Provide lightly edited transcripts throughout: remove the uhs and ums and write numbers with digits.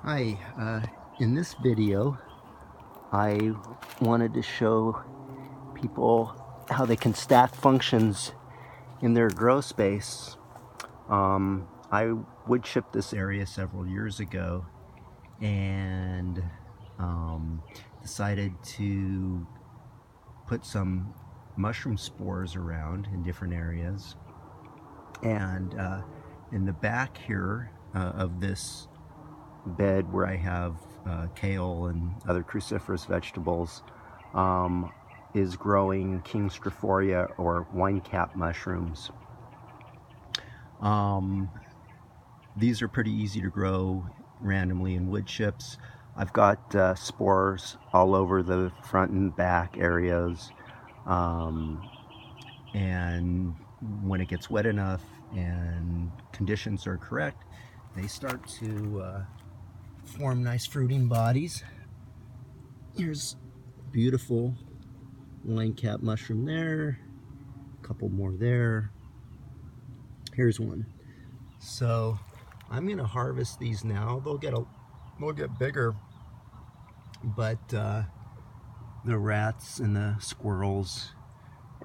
Hi, in this video I wanted to show people how they can stack functions in their grow space. I wood chipped this area several years ago and decided to put some mushroom spores around in different areas. And in the back here of this bed where I have kale and other cruciferous vegetables is growing King Strapharia or wine cap mushrooms. These are pretty easy to grow randomly in wood chips. I've got spores all over the front and back areas, and when it gets wet enough and conditions are correct, they start to form nice fruiting bodies. Here's a beautiful wine cap mushroom there, a couple more there. Here's one. So I'm gonna harvest these now. They'll get bigger, but the rats and the squirrels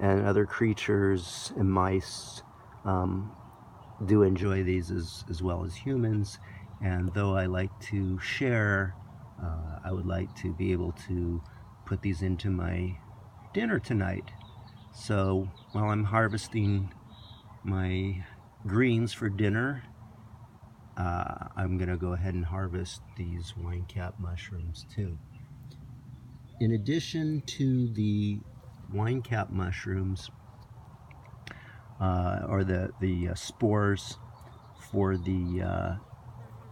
and other creatures and mice do enjoy these as well as humans. And though I like to share, I would like to be able to put these into my dinner tonight. So while I'm harvesting my greens for dinner, I'm gonna go ahead and harvest these wine cap mushrooms too. In addition to the wine cap mushrooms, or the spores for the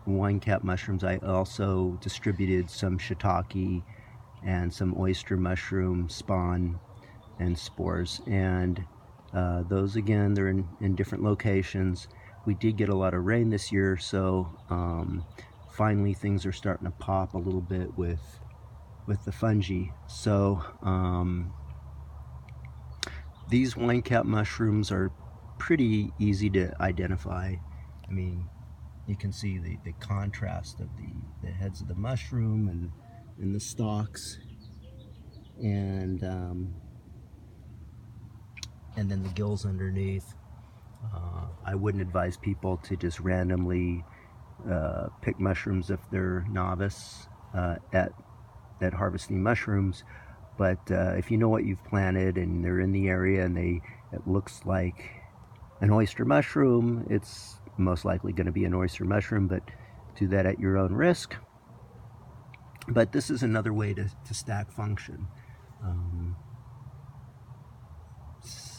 wine cap mushrooms, I also distributed some shiitake and some oyster mushroom spawn and spores, and those again, they're in different locations. We did get a lot of rain this year, so finally things are starting to pop a little bit with the fungi. So these wine cap mushrooms are pretty easy to identify. I mean, you can see the contrast of the heads of the mushroom and the stalks, and then the gills underneath. I wouldn't advise people to just randomly pick mushrooms if they're novice at harvesting mushrooms. But if you know what you've planted and they're in the area and it looks like an oyster mushroom, it's most likely going to be an oyster mushroom, but do that at your own risk. But this is another way to stack function.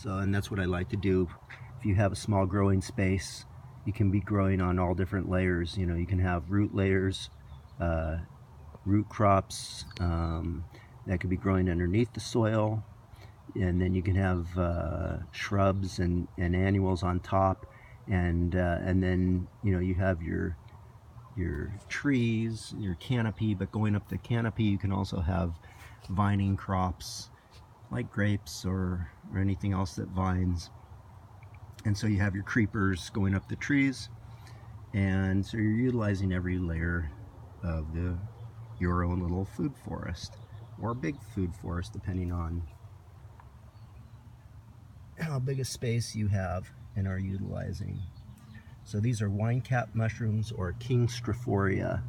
And that's what I like to do. If you have a small growing space, you can be growing on all different layers. You know, you can have root layers, root crops that could be growing underneath the soil, and then you can have shrubs and annuals on top, and then you have your trees, your canopy. But going up the canopy, you can also have vining crops like grapes or anything else that vines. And so you have your creepers going up the trees, and so you're utilizing every layer of your own little food forest, or big food forest, depending on how big a space you have and are utilizing. So these are wine cap mushrooms, or King Strapharia.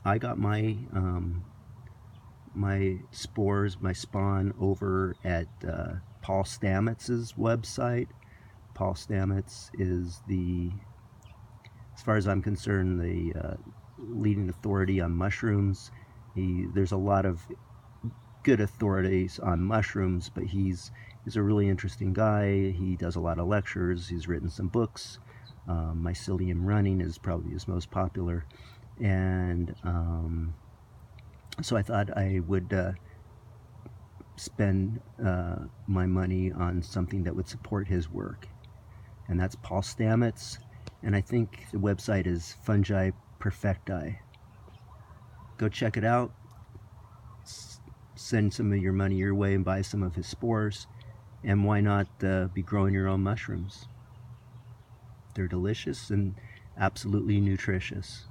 I got my my spores, my spawn, over at Paul Stamets's website. Paul Stamets is as far as I'm concerned, the leading authority on mushrooms. There's a lot of good authorities on mushrooms, but he's a really interesting guy. He does a lot of lectures. He's written some books. Mycelium Running is probably his most popular, and so I thought I would spend my money on something that would support his work, and that's Paul Stamets, and I think the website is Fungi Perfecti. Go check it out. Send some of your money your way and buy some of his spores, and why not be growing your own mushrooms? They're delicious, and absolutely nutritious.